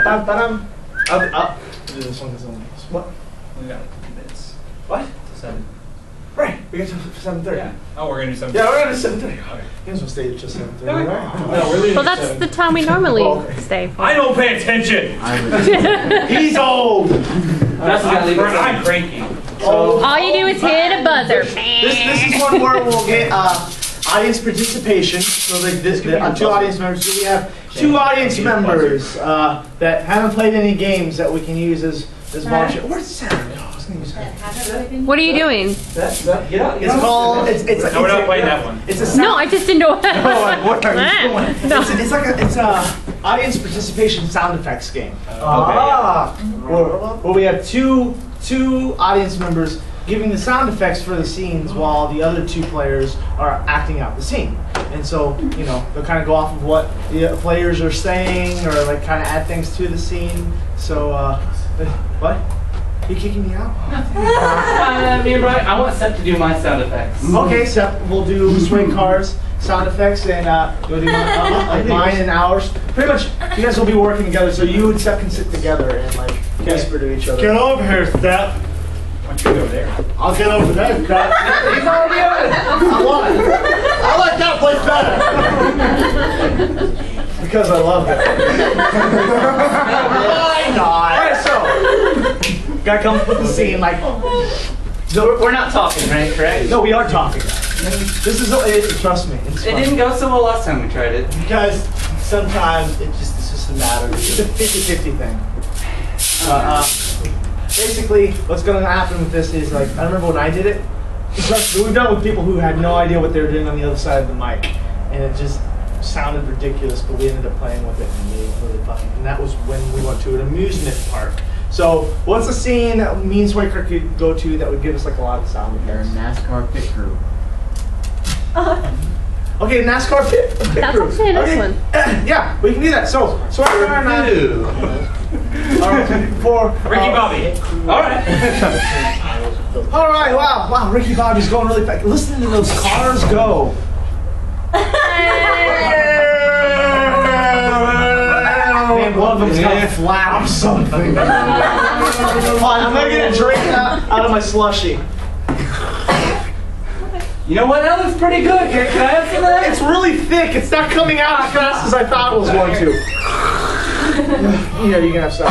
I'll do this one as only. What? We got 2 minutes. What? 7. Right, we get to 7:30. Yeah. Oh, we're gonna do 7:30. Yeah, we're gonna do 7:30. Okay. You guys will stay at just 7:30, Okay. right? No, we're leaving. Well, that's the time we normally stay for. I don't pay attention. He's old! I'm cranky. All you do is hit a buzzer. This is one where we'll get audience participation. So like this, 2 audience members. So we have 2 audience members that haven't played any games that we can use as volunteers. Where's the sound? What are you doing? It's called. It's No, we're not playing that one. It's a sound. No, I just didn't know. What are you doing? No. It's a audience participation sound effects game. Where we have two audience members giving the sound effects for the scenes while the other 2 players are acting out the scene. And so, you know, they'll kind of go off of what the players are saying or like kind of add things to the scene. So, what? You kicking me out? Me and Brian, I want Seth to do my sound effects. Okay, Seth, we'll do swing cars sound effects, and you'll do like mine and ours. Pretty much, you guys will be working together, so you and Seth can sit together and like whisper to each other. Get over here, Steph. Why don't you go there? I'll get over there. He's already over it. I won. I like that place better. Because I love it. Why not? Alright, so guy comes with the scene like. So we're not talking, right? Correct? No, we are talking. This is trust me. It's It fun. didn't go so well last time we tried it. Because sometimes it's just a matter of It's a 50-50 thing. Basically, what's going to happen with this is like I remember when I did it. We've done it with people who had no idea what they were doing on the other side of the mic, and it just sounded ridiculous. But we ended up playing with it and made it really fun. And that was when we went to an amusement park. So, what's a scene that me and Swaker could go to that would give us like a lot of sound effects? NASCAR pit crew. Okay, NASCAR pit That's crew. actually a nice one. Yeah, we can do that. So Swaker and I. For Ricky Bobby. All right. All right, wow, Ricky Bobby's going really fast. Listen to those cars go. Man, one of them's got a flap or something. I'm gonna get a drink out of my slushie. You know what? That looks pretty good. Can I have some of that? It's really thick. It's not coming out as fast as I thought it was going to. Yeah, you can have some.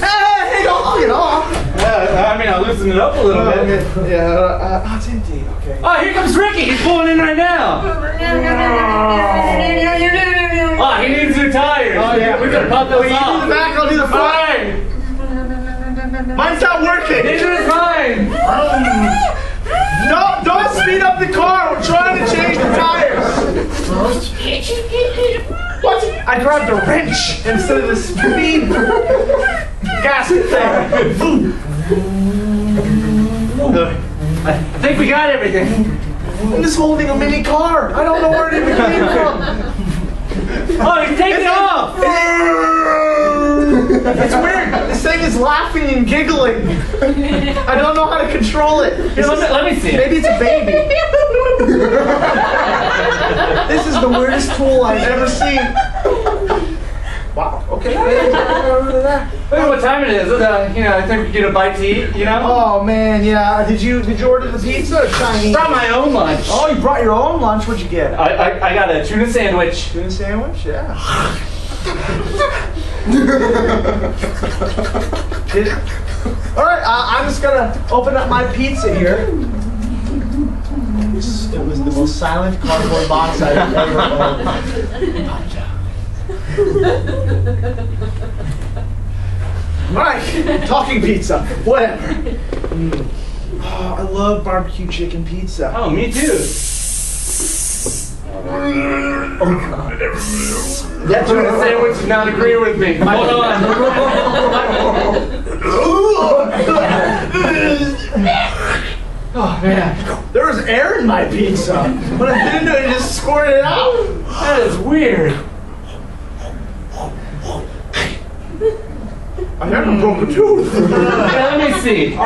Hey, don't get off. I mean, I'll loosen it up a little bit. Yeah, it's empty. Okay. Oh, here comes Ricky. He's pulling in right now. Oh, he needs new tires. Oh, yeah. We gotta pop those Wait, you do off. the back, I'll do the front. Mine's not working. Neither is mine. No, don't speed up the car. We're trying to change the tires. What? I grabbed a wrench instead of the speed gasket thing. I think we got everything. I'm just holding a mini car. I don't know where it even came from. Oh, he's taking it off. It's weird. This thing is laughing and giggling. I don't know how to control it. Here, let me see it. Maybe it's a baby. This is the weirdest tool I've ever seen. Wow. Okay. Look at what time it is. You know, I think we get a bite to eat. You know. Oh man, yeah. Did you order the pizza or Chinese? Brought my own lunch. Oh, you brought your own lunch. What'd you get? I got a tuna sandwich. Tuna sandwich? Yeah. All right, I'm just gonna open up my pizza here. It was the most silent cardboard box I've ever owned. All right, talking pizza, whatever. Oh, I love barbecue chicken pizza. Oh, me too. That tuna sandwich does not agree with me. Hold on. Oh man, there was air in my pizza. When I bit into it, it just squirted it out. That is weird. I never broke a tooth. Let me see.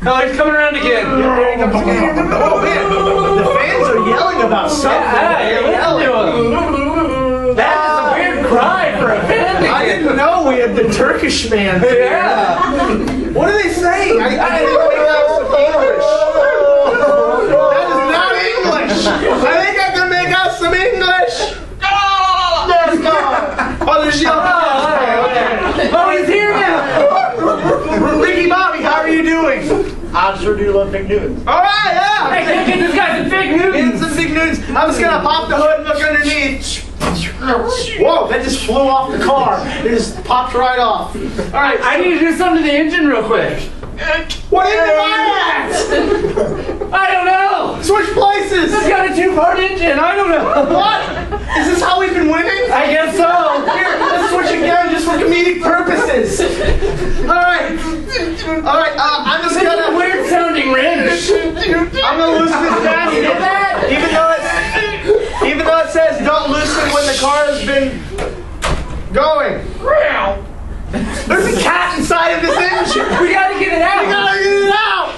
No, he's coming around again. There he comes again. Oh man, the fans are yelling about something. Yeah, listen to him. That is a weird cry for a fan. I didn't know we had the Turkish man here. Yeah. What are they saying? I didn't know that was English. That is not English. I think I can make out some English. Let's go. Oh, there's yelling. Oh, he's here now. Ricky Bobby, how are you doing? I sure do love big news. All right, yeah. Hey, can't get this guy some fake news. Getting some big news. I'm just gonna pop the hood and look underneath. Whoa, that just flew off the car. It just popped right off. All right, I need to do something to the engine real quick. what engine am I at? I don't know. Switch places. It's got a 2-part engine. I don't know. What? Is this how we've been winning? I guess so. Here, let's switch again just for comedic purposes. All right, I'm just This is a gonna. weird sounding wrench. I'm gonna loosen this basket. Even though it says don't loosen when the car has been going. There's a cat inside of this engine. We gotta get it out. We gotta get it out.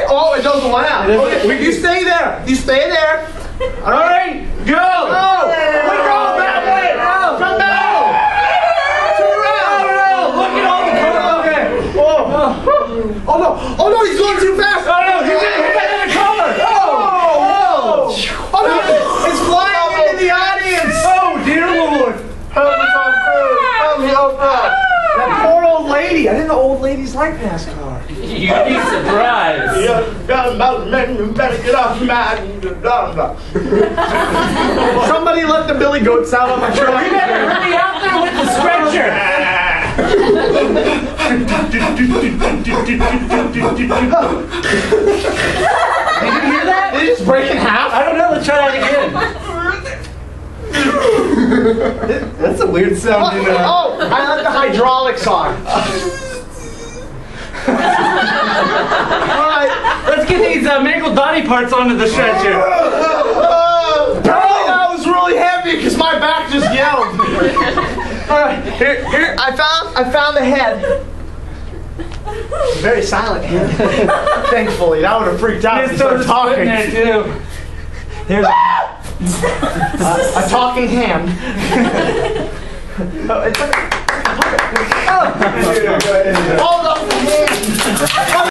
Oh, it doesn't want out. Okay, you stay there. You stay there. All right, go. Go. We're going that way. Come back. Turn around. Look at all the cars. Okay. Oh no. Oh no, he's going too fast. Oh no, he's gonna hit that in the car. Oh no, it's flying into the audience. Oh dear Lord. Help me, Tom Cruise. Help me, Oprah. That poor old lady. I didn't know old ladies like NASCAR. You'd be surprised. Better get off my. Somebody let the billy goats out on my truck. You better hurry out there with the stretcher. Did you hear that? Did it just break in half? I don't know. Let's try that again. That's a weird sound. Oh, I left the hydraulics on. Alright. Let's get these mangled body parts onto the stretcher. Apparently that was really heavy because my back just yelled. Alright, here, I found the head. Very silent head. Thankfully, that would have freaked out if you started talking. There too. There's a talking hand. Hold up the hand.